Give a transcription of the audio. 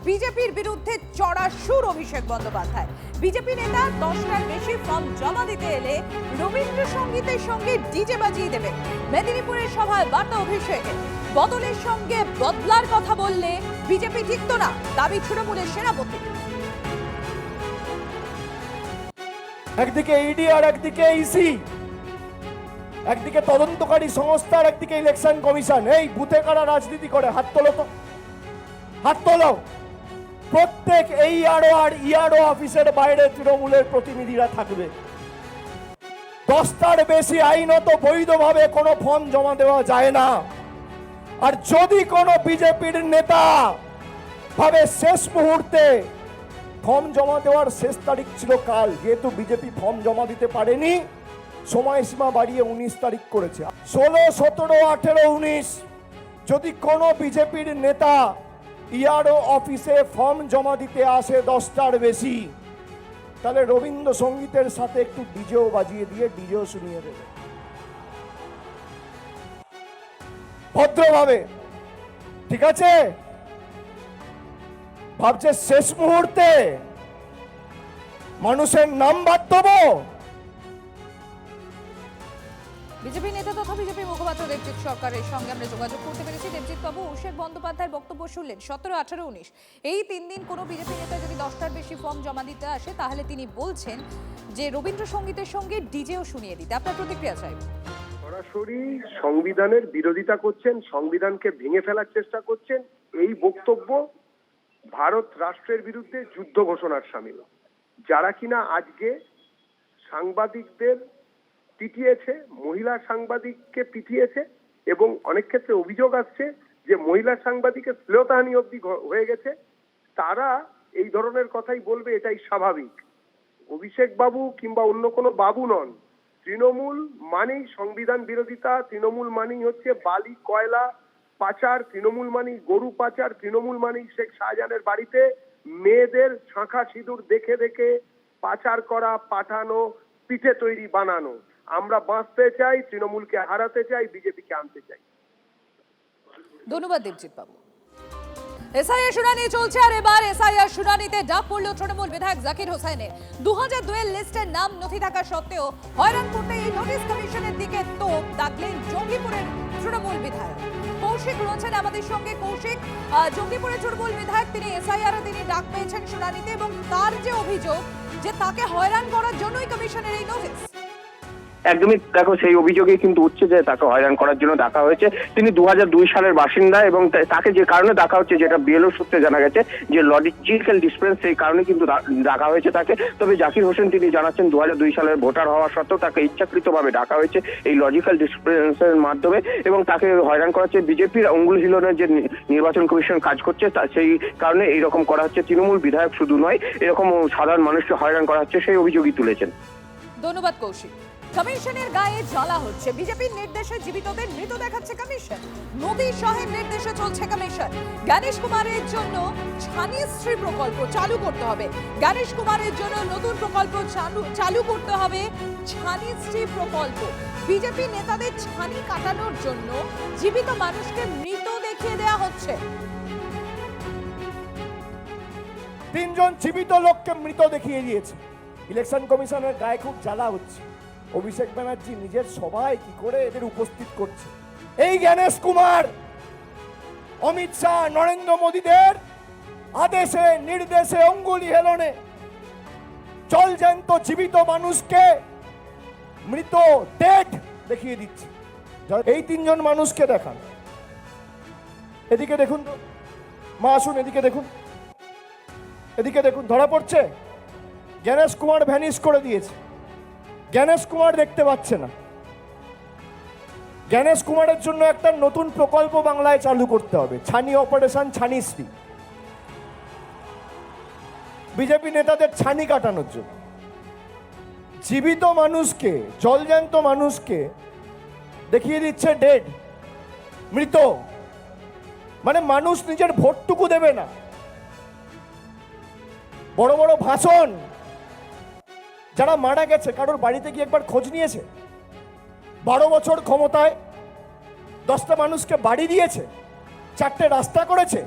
বিজেপির বিরুদ্ধে চড়া সুর অভিষেক বন্দ্যোপাধ্যায়। বিজেপি নেতা 10টার বেশি ফর্ম জমা দিতে এলে রবীন্দ্রসঙ্গীতের সঙ্গে ডিজে বাজিয়ে দেবে। মেদিনীপুরের সভায় বার্তা অভিষেকের, বদলের সঙ্গে বদলার কথা বললে বিজেপি টিকতো না, দাবি তৃণমূলের সেনাপতি। একদিকে ইডি আর একদিকে ইসি, একদিকে তদন্তকারী সংস্থা আর একদিকে ইলেকশন কমিশন। এই বুথে কারা রাজনীতি করে? হাত তোলো তো, হাত তোলো। প্রত্যেক এইআরও আর ইআরও অফিসের বাইরে তৃণমূলের প্রতিনিধিরা থাকবে। 10টার বেশি আইনত বৈধভাবে কোনো ফর্ম জমা দেওয়া যায় না। আর যদি কোনো বিজেপির নেতা ভাবে শেষ মুহূর্তে, ফর্ম জমা দেওয়ার শেষ তারিখ ছিল কাল, যেহেতু বিজেপি ফর্ম জমা দিতে পারেনি সময়সীমা বাড়িয়ে 19 তারিখ করেছে। 16, 17, 18, 19 যদি কোনো বিজেপির নেতা ইআরও অফিসে ফর্ম জমা দিতে আসে 10টার বেশি, তাহলে রবীন্দ্রসঙ্গীতের সাথে একটু ডিজেও বাজিয়ে দিয়ে ডিজেও শুনিয়ে দেবে ভদ্রভাবে। ঠিক আছে? ভাবছে শেষ মুহূর্তে মানুষের নাম বাদ দেবো? বিজেপি নেতা তথা বিজেপি মুখপাত্র দেবজিৎ সরকারের সঙ্গে আমরা যোগাযোগ করতে পেরেছি। দেবজিৎ বাবু, অভিষেক বন্দ্যোপাধ্যায়ের বক্তব্য শুনলেন। 17, 18, 19 এই 3 দিন কোনো বিজেপি নেতা যদি 10টার বেশি ফর্ম জমা দিতে আসে, তাহলে তিনি বলছেন যে রবীন্দ্রসঙ্গীতের সঙ্গে ডিজেও শুনিয়ে দিতে। আপনার প্রতিক্রিয়া চাই। সরাসরি সংবিধানের বিরোধিতা করছেন, সংবিধানকে ভেঙে ফেলার চেষ্টা করছেন। এই বক্তব্য ভারত রাষ্ট্রের বিরুদ্ধে যুদ্ধ ঘোষণার শামিল। যারা কিনা আজকে সাংবাদিকদের পিটিয়েছে, মহিলা সাংবাদিককে পিটিয়েছে, এবং অনেক ক্ষেত্রে অভিযোগ আসছে যে মহিলা সাংবাদিকের শ্লীলতাহানি অবধি হয়ে গেছে, তারা এই ধরনের কথাই বলবে, এটাই স্বাভাবিক। অভিষেক বাবু কিংবা অন্য কোনো বাবু নন। তৃণমূল মানেই সংবিধান বিরোধিতা, তৃণমূল মানেই হচ্ছে বালি কয়লা পাচার, তৃণমূল মানেই গরু পাচার, তৃণমূল মানেই শেখ শাহজাহানের বাড়িতে মেয়েদের শাঁখা সিঁদুর দেখে দেখে পাচার করা, পাঠানো, পিঠে তৈরি বানানো। আমরা বাঁচতে চাই, তৃণমূলকে হারাতে চাই, বিজেপিকে আনতে চাই। ধন্যবাদ দেবজিৎ বাবু। এসআইআর শুনানি চলছে, আর এবার এসআইআর শুনানিতে ডাক পড়ল তৃণমূল বিধায়ক জাকির হোসেনের। 2002 এর লিস্টের নাম নথি থাকা সত্ত্বেও হয়রান করতে এই নোটিশ কমিশনের দিকে তোপ দাগলেন জঙ্গিপুরের তৃণমূল বিধায়ক কৌশিক রয়েছেন আমাদের সঙ্গে। কৌশিক, জঙ্গিপুরের তৃণমূল বিধায়ক, তিনি এসআইআর তিনি ডাক পেয়েছেন শুনানিতে, এবং তার যে অভিযোগ যে তাকে হয়রান করার জন্যই কমিশনের এই নোটিশ। একদমই, দেখো সেই অভিযোগে কিন্তু উঠছে যে তাকে হয়রান করার জন্য ডাকা হয়েছে। তিনি 2002 সালের বাসিন্দা, এবং তাকে যে কারণে ডাকা হচ্ছে, যেটা বিএলও সূত্রে জানা গেছে যে লজিক্যাল ডিসপ্যারেন্স, সেই কারণে কিন্তু ডাকা হয়েছে তাকে। তবে জাকির হোসেন তিনি জানাচ্ছেন 2002 সালের ভোটার হওয়া সত্ত্বেও তাকে ইচ্ছাকৃতভাবে ডাকা হয়েছে এই লজিক্যাল ডিসপ্যারেন্সের মাধ্যমে, এবং তাকে হয়রান করা হচ্ছে। বিজেপির অঙ্গুল হিলনের যে নির্বাচন কমিশন কাজ করছে, সেই কারণে এইরকম করা হচ্ছে। তৃণমূল বিধায়ক শুধু নয়, এরকম সাধারণ মানুষকে হয়রান করা হচ্ছে, সেই অভিযোগই তুলেছেন। ধন্যবাদ কৌশিক। কমিশনের গায়ে জ্বালা হচ্ছে, বিজেপির নির্দেশে জীবিতদের মৃত দেখাচ্ছে কমিশন। মোদী শাহের নির্দেশে চলছে কমিশন। গণেশ কুমারের জন্য ছানিশ্রী প্রকল্প চালু করতে হবে। গণেশ কুমারের জন্য নতুন প্রকল্প চালু করতে হবে, ছানিশ্রী প্রকল্প। বিজেপি নেতাদের ছানি কাটানোর জন্য জীবিত মানুষকে মৃত দেখিয়ে দেওয়া হচ্ছে। 3 জন জীবিত লোককে মৃত দেখিয়ে দিয়েছে। ইলেকশন কমিশনের গায়ে খুব জ্বালা হচ্ছে। অভিষেক ব্যানার্জি নিজের সভায় কি করে এদের উপস্থিত করছে। এই গণেশ কুমার অমিত শাহ, নরেন্দ্র মোদীদের আদেশে নির্দেশে অঙ্গুলি হেলনে জলজ্যান্ত জীবিত মানুষকে মৃত ডেড দেখিয়ে দিচ্ছে। এই 3 জন মানুষকে দেখান। এদিকে দেখুন তো মা, আসুন এদিকে দেখুন, এদিকে দেখুন, ধরা পড়ছে। গণেশ কুমার ভ্যানিশ করে দিয়েছে, গণেশ কুমার দেখতে পাচ্ছে না। গণেশ কুমারের জন্য একটা নতুন প্রকল্প বাংলায় চালু করতে হবে, ছানি অপারেশন ছানিশ্রী, বিজেপি নেতাদের ছানি কাটানোর জন্য। জীবিত মানুষকে, জলজ্যান্ত মানুষকে দেখিয়ে দিচ্ছে ডেড, মৃত। মানে মানুষ নিজের ভোটটুকু দেবে না। বড় বড় ভাষণ, যারা মারা গেছে কারোর বাড়িতে গিয়ে একবার খোঁজ নিয়েছে? 12 বছর ক্ষমতায় 10টা মানুষকে বাড়ি দিয়েছে, 4টে রাস্তা করেছে,